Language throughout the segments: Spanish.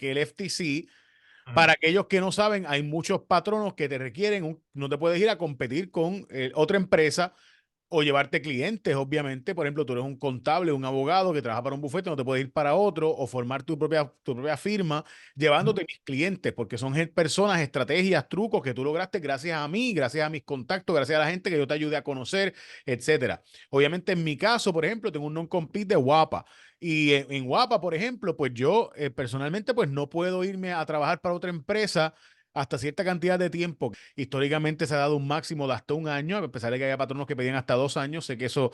que el FTC. Ujú. Para aquellos que no saben, hay muchos patronos que te requieren, no te puedes ir a competir con otra empresa o llevarte clientes, obviamente. Por ejemplo, tú eres un contable, un abogado que trabaja para un bufete, no te puedes ir para otro o formar tu propia firma llevándote mis clientes, porque son personas, estrategias, trucos que tú lograste gracias a mí, gracias a mis contactos, gracias a la gente que yo te ayudé a conocer, etcétera. Obviamente, en mi caso, por ejemplo, tengo un non-compete de Guapa. Y en Guapa, por ejemplo, pues yo personalmente pues no puedo irme a trabajar para otra empresa hasta cierta cantidad de tiempo. Históricamente se ha dado un máximo de hasta un año, a pesar de que haya patronos que pedían hasta 2 años. Sé que eso,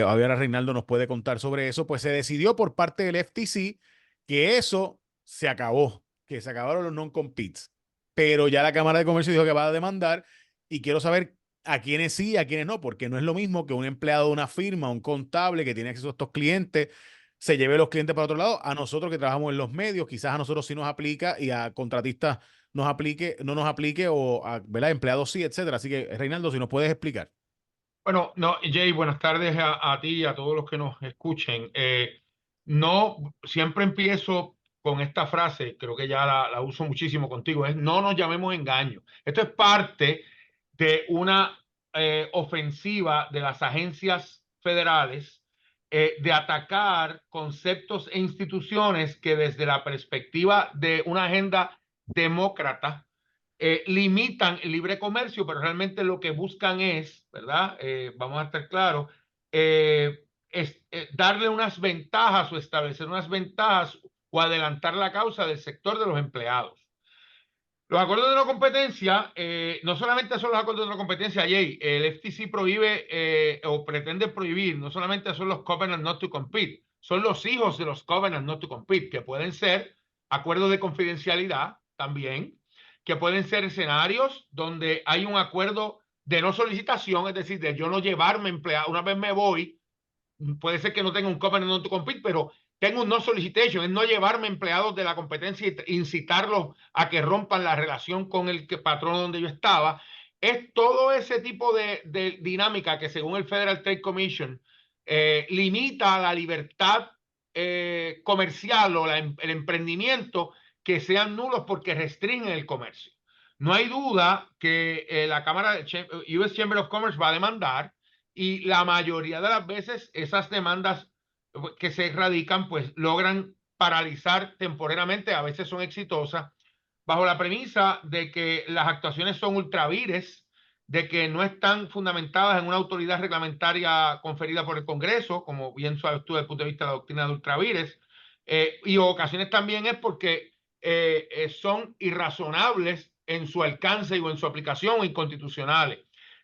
ahora Reinaldo nos puede contar sobre eso. Pues se decidió por parte del FTC que eso se acabó, que se acabaron los non-competes. Pero ya la Cámara de Comercio dijo que va a demandar y quiero saber a quiénes sí y a quiénes no, porque no es lo mismo que un empleado de una firma, un contable que tiene acceso a estos clientes, se lleve los clientes para otro lado. A nosotros que trabajamos en los medios, quizás a nosotros sí nos aplica y a contratistas no nos aplique o a, ¿verdad? Empleados sí, etcétera. Así que, Reinaldo, si nos puedes explicar. Bueno, no, Jay, buenas tardes a ti y a todos los que nos escuchen. No, siempre empiezo con esta frase, creo que ya la uso muchísimo contigo, es no nos llamemos engaño. Esto es parte de una ofensiva de las agencias federales de atacar conceptos e instituciones que desde la perspectiva de una agenda demócrata limitan el libre comercio, pero realmente lo que buscan es, ¿verdad? Vamos a estar claros, darle unas ventajas o establecer unas ventajas o adelantar la causa del sector de los empleados. Los acuerdos de no competencia, no solamente son los acuerdos de no competencia, Jay, el FTC prohíbe o pretende prohibir, no solamente son los covenants not to compete, son los hijos de los covenants not to compete, que pueden ser acuerdos de confidencialidad también, que pueden ser escenarios donde hay un acuerdo de no solicitación, es decir, de yo no llevarme empleado, una vez me voy, puede ser que no tenga un covenant not to compete, pero tengo un no solicitation, es no llevarme empleados de la competencia e incitarlos a que rompan la relación con el patrón donde yo estaba. Es todo ese tipo de dinámica que según el Federal Trade Commission limita la libertad comercial o el emprendimiento, que sean nulos porque restringen el comercio. No hay duda que la Cámara de US Chamber of Commerce va a demandar, y la mayoría de las veces esas demandas que se radican pues logran paralizar temporalmente, a veces son exitosas, bajo la premisa de que las actuaciones son ultravires, de que no están fundamentadas en una autoridad reglamentaria conferida por el Congreso, como bien sabes tú desde el punto de vista de la doctrina de ultravires, y ocasiones también es porque son irrazonables en su alcance o en su aplicación o inconstitucionales.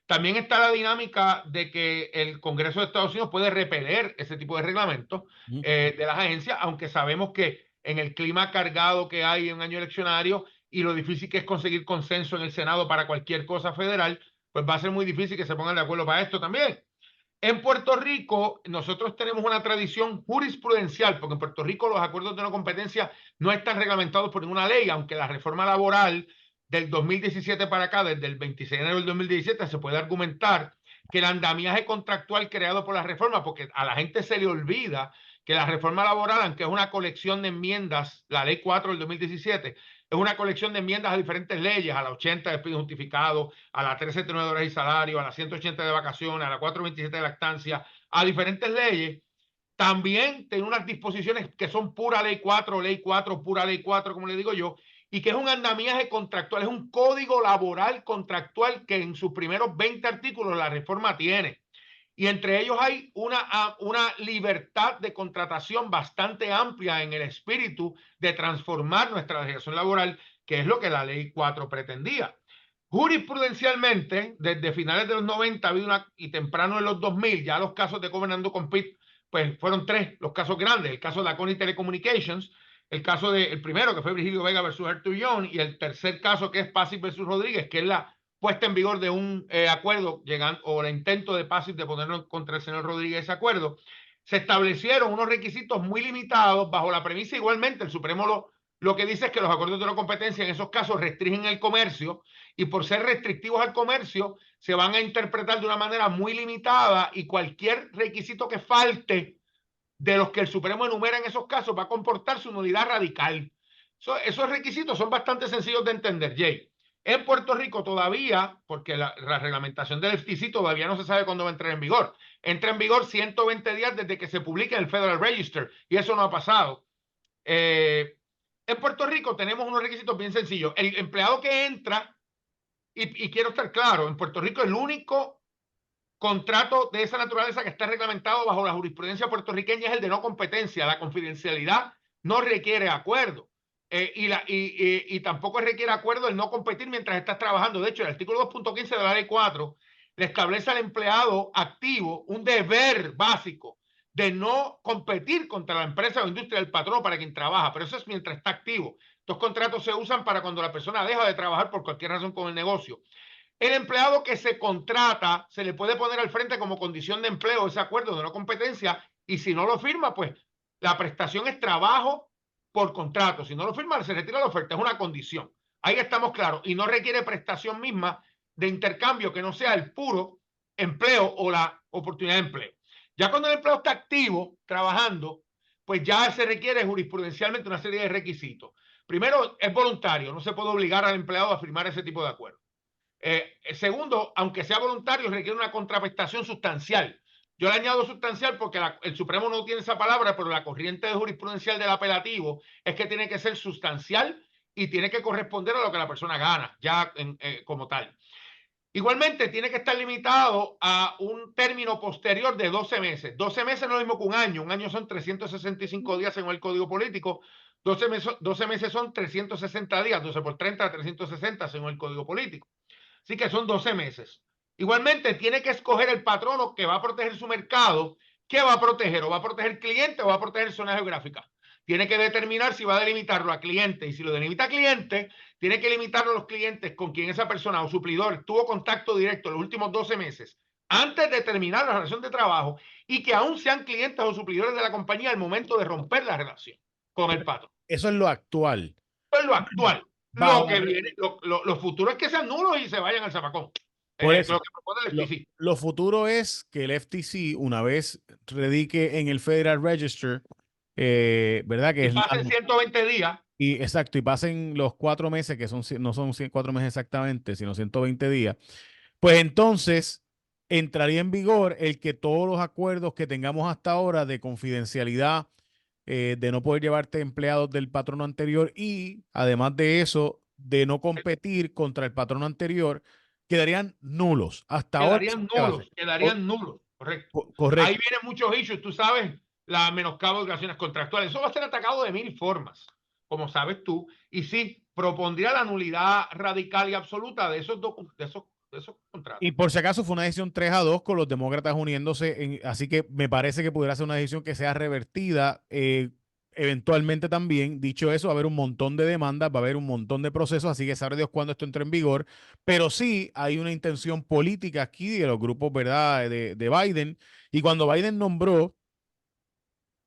También está la dinámica de que el Congreso de Estados Unidos puede repeler ese tipo de reglamentos de las agencias, aunque sabemos que en el clima cargado que hay en un año eleccionario y lo difícil que es conseguir consenso en el Senado para cualquier cosa federal, pues va a ser muy difícil que se pongan de acuerdo para esto también. En Puerto Rico, nosotros tenemos una tradición jurisprudencial, porque en Puerto Rico los acuerdos de no competencia no están reglamentados por ninguna ley, aunque la reforma laboral del 2017 para acá, desde el 26 de enero del 2017, se puede argumentar que el andamiaje contractual creado por la reforma, porque a la gente se le olvida que la reforma laboral, aunque es una colección de enmiendas, la ley 4 del 2017, es una colección de enmiendas a diferentes leyes, a la 80 de despido justificado, a la 379 de horas y salario, a la 180 de vacaciones, a la 427 de lactancia, a diferentes leyes. También tiene unas disposiciones que son pura ley 4, pura ley 4, como le digo yo, y que es un andamiaje contractual, es un código laboral contractual que en sus primeros 20 artículos la reforma tiene. Y entre ellos hay una libertad de contratación bastante amplia en el espíritu de transformar nuestra legislación laboral, que es lo que la ley 4 pretendía. Jurisprudencialmente, desde finales de los 90 y temprano en los 2000, ya los casos de Covenant Compete, pues fueron tres los casos grandes: el caso de la CONI Telecommunications, el caso del primero, que fue Virgilio Vega versus Arthur Young, y el tercer caso, que es Passive versus Rodríguez, que es la puesta en vigor de un acuerdo llegando, o el intento de Passive de ponerlo contra el señor Rodríguez ese acuerdo. Se establecieron unos requisitos muy limitados bajo la premisa, igualmente el Supremo lo que dice es que los acuerdos de no competencia en esos casos restringen el comercio, y por ser restrictivos al comercio se van a interpretar de una manera muy limitada, y cualquier requisito que falte de los que el Supremo enumera en esos casos va a comportar su nulidad radical. Esos requisitos son bastante sencillos de entender, Jay. En Puerto Rico todavía, porque la reglamentación del FTC todavía no se sabe cuándo va a entrar en vigor. Entra en vigor 120 días desde que se publique en el Federal Register y eso no ha pasado. En Puerto Rico tenemos unos requisitos bien sencillos. El empleado que entra, y quiero estar claro, en Puerto Rico el único contrato de esa naturaleza que está reglamentado bajo la jurisprudencia puertorriqueña es el de no competencia. La confidencialidad no requiere acuerdo. Y tampoco requiere acuerdo el no competir mientras estás trabajando. De hecho, el artículo 2.15 de la ley 4 le establece al empleado activo un deber básico de no competir contra la empresa o industria del patrón para quien trabaja, pero eso es mientras está activo. Estos contratos se usan para cuando la persona deja de trabajar por cualquier razón con el negocio. El empleado que se contrata se le puede poner al frente como condición de empleo ese acuerdo de no competencia, y si no lo firma, pues la prestación es trabajo por contrato. Si no lo firma, se retira la oferta, es una condición. Ahí estamos claros, y no requiere prestación misma de intercambio que no sea el puro empleo o la oportunidad de empleo. Ya cuando el empleado está activo, trabajando, pues ya se requiere jurisprudencialmente una serie de requisitos. Primero, es voluntario, no se puede obligar al empleado a firmar ese tipo de acuerdo. Segundo, aunque sea voluntario, requiere una contraprestación sustancial. Yo le añado sustancial porque el Supremo no tiene esa palabra, pero la corriente de jurisprudencial del apelativo es que tiene que ser sustancial y tiene que corresponder a lo que la persona gana, ya como tal. Igualmente, tiene que estar limitado a un término posterior de 12 meses. 12 meses no es lo mismo que un año. Un año son 365 días según el Código Político. 12 meses son 360 días. 12 por 30, 360 según el Código Político. Así que son 12 meses. Igualmente, tiene que escoger el patrono que va a proteger su mercado. ¿Qué va a proteger? ¿O va a proteger cliente o va a proteger zona geográfica? Tiene que determinar si va a delimitarlo a cliente. Y si lo delimita a cliente, tiene que limitarlo a los clientes con quien esa persona o suplidor tuvo contacto directo en los últimos 12 meses antes de terminar la relación de trabajo y que aún sean clientes o suplidores de la compañía al momento de romper la relación con el patrón. Eso es lo actual. Eso es lo actual. Bajo Lo que viene, lo futuro es que sean nulos y se vayan al zapacón. Por eso, Lo que propone el FTC. lo futuro es que el FTC, una vez radique en el Federal Register, ¿verdad? Que Y es pasen 120 días. y exacto, y pasen los 4 meses, que son, no son 4 meses exactamente, sino 120 días, pues entonces entraría en vigor el que todos los acuerdos que tengamos hasta ahora de confidencialidad, de no poder llevarte empleados del patrono anterior y además de eso, de no competir contra el patrono anterior, quedarían nulos. Hasta ahora. Quedarían nulos, correcto. Correcto. Ahí vienen muchos issues, tú sabes, la menoscabo de obligaciones contractuales. Eso va a ser atacado de 1000 formas, como sabes tú, y sí, propondría la nulidad radical y absoluta de esos contratos. Y por si acaso fue una decisión 3-2 con los demócratas uniéndose, así que me parece que pudiera ser una decisión que sea revertida eventualmente también. Dicho eso, va a haber un montón de demandas, va a haber un montón de procesos, así que sabe Dios cuándo esto entre en vigor, pero sí hay una intención política aquí de los grupos, ¿verdad?, de Biden, y cuando Biden nombró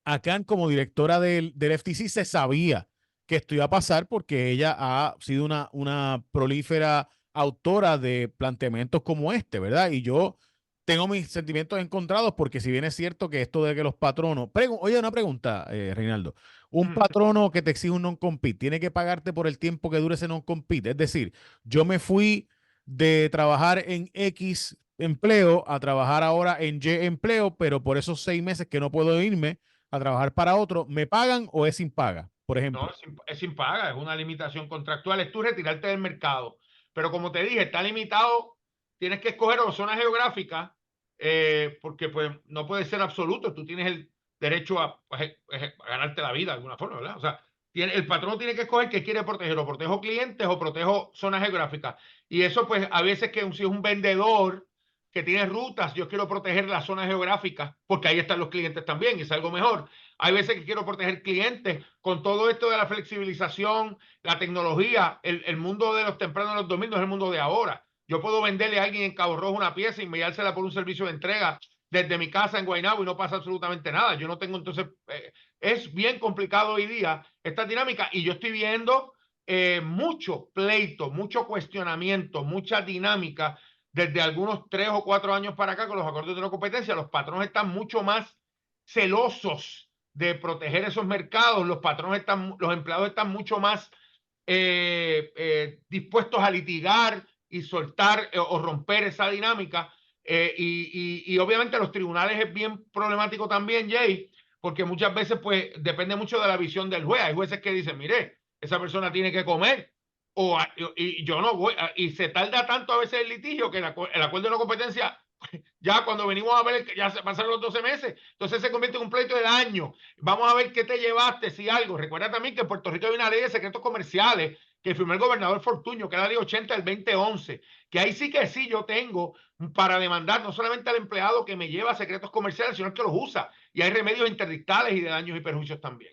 a Khan como directora del FTC, se sabía que esto iba a pasar porque ella ha sido una prolífera autora de planteamientos como este, ¿verdad? Y yo tengo mis sentimientos encontrados porque si bien es cierto que esto de que los patronos... Oye, una pregunta, Reinaldo. Un patrono que te exige un non-compete, ¿tiene que pagarte por el tiempo que dure ese non-compete? Es decir, yo me fui de trabajar en X empleo a trabajar ahora en Y empleo, pero por esos 6 meses que no puedo irme a trabajar para otro, ¿me pagan o es sin paga, por ejemplo? No, es sin paga, es una limitación contractual, es tú retirarte del mercado. Pero como te dije, está limitado, tienes que escoger o zonas geográficas, porque pues no puede ser absoluto, tú tienes el derecho a, pues, a ganarte la vida de alguna forma, ¿verdad? O sea, el patrón tiene que escoger qué quiere proteger, o protejo clientes o protejo zonas geográficas. Y eso pues a veces que si es un vendedor que tiene rutas, yo quiero proteger las zonas geográficas porque ahí están los clientes también y es algo mejor. Hay veces que quiero proteger clientes con todo esto de la flexibilización, la tecnología, el mundo de los tempranos de los 2000 no es el mundo de ahora. Yo puedo venderle a alguien en Cabo Rojo una pieza y enviársela por un servicio de entrega desde mi casa en Guaynabo y no pasa absolutamente nada. Yo no tengo entonces, es bien complicado hoy día esta dinámica y yo estoy viendo mucho pleito, mucho cuestionamiento, mucha dinámica desde algunos 3 o 4 años para acá con los acuerdos de no competencia. Los patronos están mucho más celosos de proteger esos mercados, los empleados están mucho más dispuestos a litigar y soltar o romper esa dinámica. Y obviamente los tribunales es bien problemático también, Jay, porque muchas veces pues depende mucho de la visión del juez. Hay jueces que dicen, mire, esa persona tiene que comer y yo no voy, y se tarda tanto a veces el litigio que el acuerdo de no competencia, ya cuando venimos a ver, ya se pasaron los 12 meses, entonces se convierte en un pleito del año. Vamos a ver qué te llevaste, si algo. Recuerda también que en Puerto Rico hay una ley de secretos comerciales que firmó el gobernador Fortuño, que es la ley 80 del 2011, que ahí sí que sí yo tengo para demandar no solamente al empleado que me lleva secretos comerciales, sino el que los usa. Y hay remedios interdictales y de daños y perjuicios también.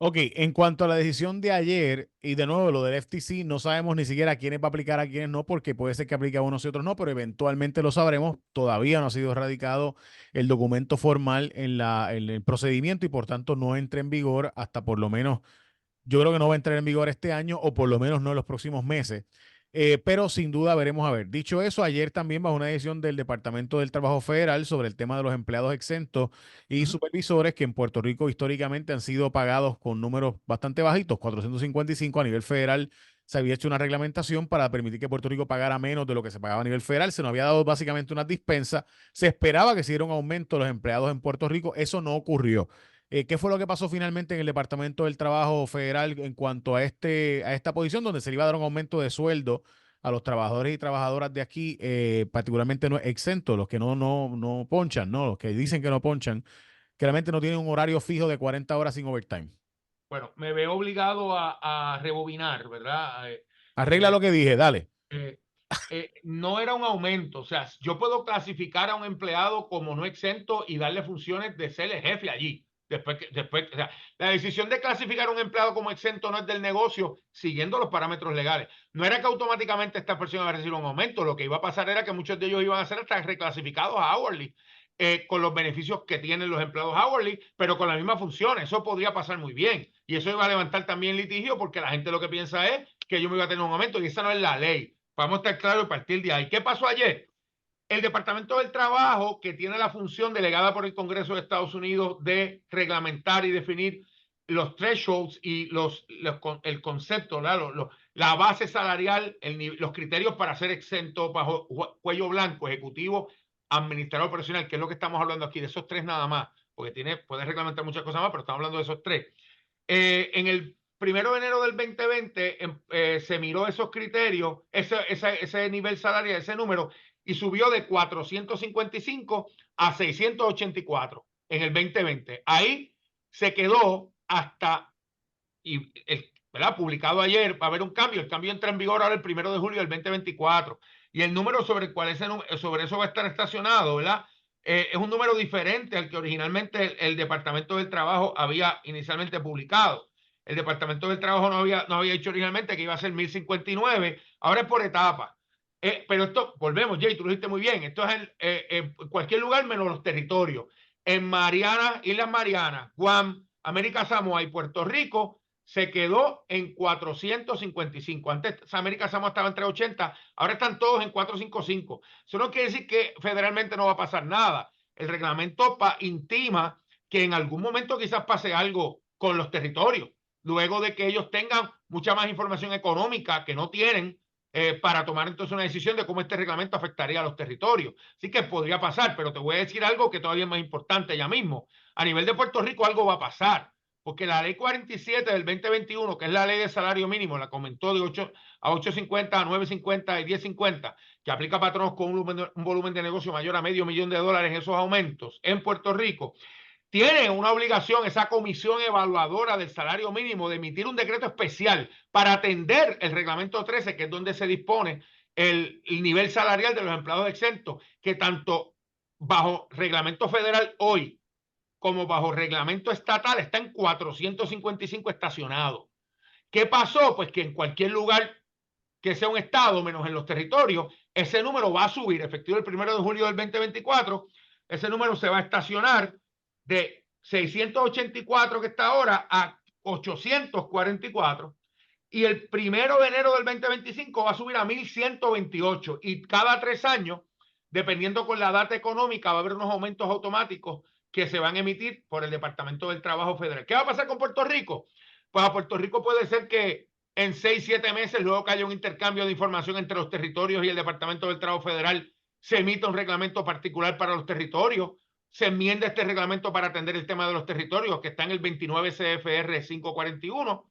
Ok, en cuanto a la decisión de ayer, y de nuevo lo del FTC, no sabemos ni siquiera a quiénes va a aplicar, a quiénes no, porque puede ser que aplique a unos y otros no, pero eventualmente lo sabremos. Todavía no ha sido radicado el documento formal en el procedimiento y por tanto no entra en vigor hasta por lo menos, yo creo que no va a entrar en vigor este año o por lo menos no en los próximos meses. Pero sin duda veremos a ver. Dicho eso, ayer también bajo una decisión del Departamento del Trabajo Federal sobre el tema de los empleados exentos y supervisores que en Puerto Rico históricamente han sido pagados con números bastante bajitos, 455 a nivel federal. Se había hecho una reglamentación para permitir que Puerto Rico pagara menos de lo que se pagaba a nivel federal. Se nos había dado básicamente una dispensa. Se esperaba que se diera un aumento de los empleados en Puerto Rico. Eso no ocurrió. ¿Qué fue lo que pasó finalmente en el Departamento del Trabajo Federal en cuanto a esta posición donde se le iba a dar un aumento de sueldo a los trabajadores y trabajadoras de aquí, particularmente no exentos, los que no ponchan, ¿no? Los que dicen que no ponchan, que realmente no tienen un horario fijo de 40 horas sin overtime? Bueno, me veo obligado a rebobinar, ¿verdad? Arregla Porque lo que dije, dale. eh, no era un aumento. O sea, yo puedo clasificar a un empleado como no exento y darle funciones de ser el jefe allí. O sea, la decisión de clasificar a un empleado como exento no es del negocio siguiendo los parámetros legales. No era que automáticamente esta persona iba a recibir un aumento. Lo que iba a pasar era que muchos de ellos iban a ser hasta reclasificados a hourly, con los beneficios que tienen los empleados hourly, pero con la misma función. Eso podría pasar muy bien. Y eso iba a levantar también litigio porque la gente lo que piensa es que yo me iba a tener un aumento y esa no es la ley. Vamos a estar claros a partir de ahí. ¿Qué pasó ayer? El Departamento del Trabajo, que tiene la función delegada por el Congreso de Estados Unidos de reglamentar y definir los thresholds y el concepto, la base salarial, los criterios para ser exento bajo cuello blanco, ejecutivo, administrador profesional, que es lo que estamos hablando aquí, de esos tres nada más, porque puede reglamentar muchas cosas más, pero estamos hablando de esos tres. En el 1 de enero del 2020 se miró esos criterios, ese nivel salarial, ese número, y subió de 455 a 684 en el 2020. Ahí se quedó hasta, ¿verdad? Publicado ayer, va a haber un cambio. El cambio entra en vigor ahora el 1 de julio del 2024. Y el número sobre el cual sobre eso va a estar estacionado, ¿verdad? Es un número diferente al que originalmente el Departamento del Trabajo había inicialmente publicado. El Departamento del Trabajo no había dicho originalmente que iba a ser 1059, ahora es por etapas. Pero esto, volvemos, Jay, tú lo dijiste muy bien, esto es en cualquier lugar menos los territorios. En Mariana, Islas Marianas, Guam, América Samoa y Puerto Rico se quedó en 455. Antes América Samoa estaba en 380, ahora están todos en 455. Eso no quiere decir que federalmente no va a pasar nada. El reglamento intima que en algún momento quizás pase algo con los territorios, luego de que ellos tengan mucha más información económica que no tienen para tomar entonces una decisión de cómo este reglamento afectaría a los territorios. Así que podría pasar, pero te voy a decir algo que todavía es más importante ya mismo. A nivel de Puerto Rico algo va a pasar, porque la ley 47 del 2021, que es la ley de salario mínimo, la comentó de 8 a 8.50, a 9.50 y 10.50, que aplica a patronos con un volumen de negocio mayor a $500,000 en esos aumentos en Puerto Rico. Tiene una obligación esa comisión evaluadora del salario mínimo de emitir un decreto especial para atender el reglamento 13, que es donde se dispone el nivel salarial de los empleados exentos, que tanto bajo reglamento federal hoy como bajo reglamento estatal está en 455 estacionado. ¿Qué pasó? Pues que en cualquier lugar que sea un estado, menos en los territorios, ese número va a subir. Efectivo el 1 de julio del 2024, ese número se va a estacionar de 684 que está ahora a 844, y el 1 de enero del 2025 va a subir a 1128, y cada 3 años, dependiendo con la data económica, va a haber unos aumentos automáticos que se van a emitir por el Departamento del Trabajo Federal. ¿Qué va a pasar con Puerto Rico? Pues a Puerto Rico puede ser que en 6, 7 meses, luego que haya un intercambio de información entre los territorios y el Departamento del Trabajo Federal, se emita un reglamento particular para los territorios, se enmienda este reglamento para atender el tema de los territorios, que está en el 29 CFR 541,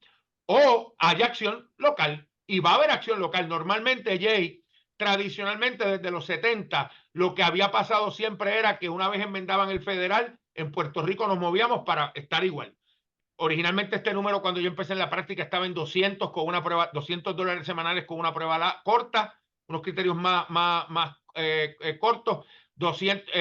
o haya acción local. Y va a haber acción local. Normalmente, Jay, tradicionalmente desde los 70, lo que había pasado siempre era que una vez enmendaban el federal, en Puerto Rico nos movíamos para estar igual. Originalmente este número, cuando yo empecé en la práctica, estaba en 200 con una prueba, $200 semanales con una prueba corta, unos criterios más cortos, 200,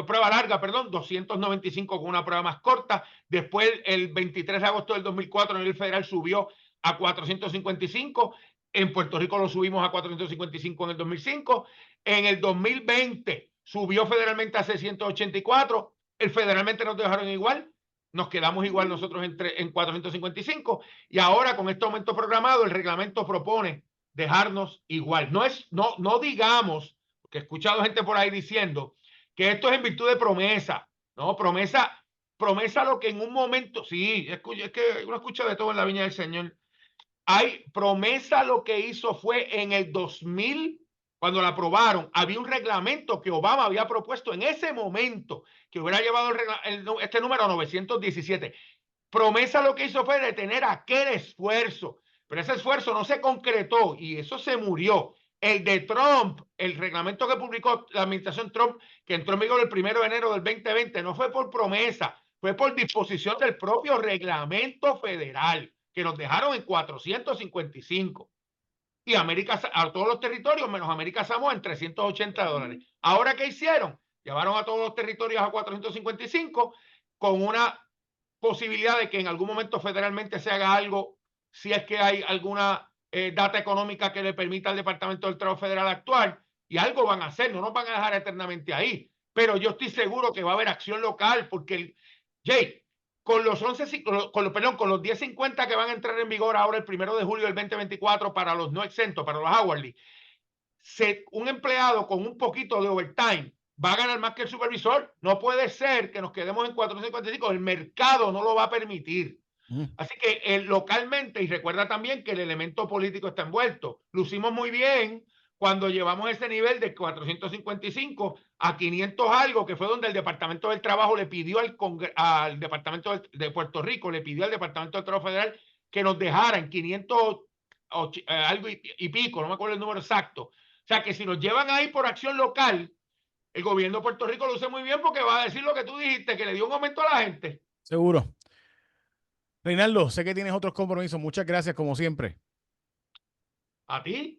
prueba larga, perdón, 295 con una prueba más corta. Después, el 23 de agosto del 2004, a nivel federal subió a 455. En Puerto Rico lo subimos a 455 en el 2005. En el 2020 subió federalmente a 684. El federalmente nos dejaron igual. Nos quedamos igual nosotros en 455. Y ahora, con este aumento programado, el reglamento propone dejarnos igual. No digamos, que he escuchado gente por ahí diciendo que esto es en virtud de promesa. No, promesa lo que en un momento, sí, es que uno escucha de todo en la viña del Señor. Hay promesa, lo que hizo fue en el 2000, cuando la aprobaron, había un reglamento que Obama había propuesto en ese momento, que hubiera llevado este número a 917. Promesa lo que hizo fue detener aquel esfuerzo, pero ese esfuerzo no se concretó y eso se murió. El de Trump, el reglamento que publicó la administración Trump, que entró en vigor el 1 de enero del 2020, no fue por promesa, fue por disposición del propio reglamento federal, que nos dejaron en 455. Y América, a todos los territorios, menos América Samoa, en $380. ¿Ahora qué hicieron? Llevaron a todos los territorios a 455 con una posibilidad de que en algún momento federalmente se haga algo, si es que hay alguna data económica que le permita al Departamento del Trabajo Federal actuar, y algo van a hacer, no nos van a dejar eternamente ahí. Pero yo estoy seguro que va a haber acción local, porque, Jay, con los 1050 que van a entrar en vigor ahora el 1 de julio del 2024 para los no exentos, para los hourly, un empleado con un poquito de overtime va a ganar más que el supervisor. No puede ser que nos quedemos en 455. El mercado no lo va a permitir. Así que localmente, y recuerda también que el elemento político está envuelto. Lucimos muy bien cuando llevamos ese nivel de 455 a 500 algo, que fue donde el Departamento del Trabajo le pidió al Departamento de Puerto Rico, le pidió al Departamento del Trabajo Federal que nos dejara en 500 algo y pico, no me acuerdo el número exacto. O sea que si nos llevan ahí por acción local, el gobierno de Puerto Rico lo usa muy bien, porque va a decir lo que tú dijiste, que le dio un aumento a la gente. Seguro. Reinaldo, sé que tienes otros compromisos. Muchas gracias, como siempre. ¿A ti?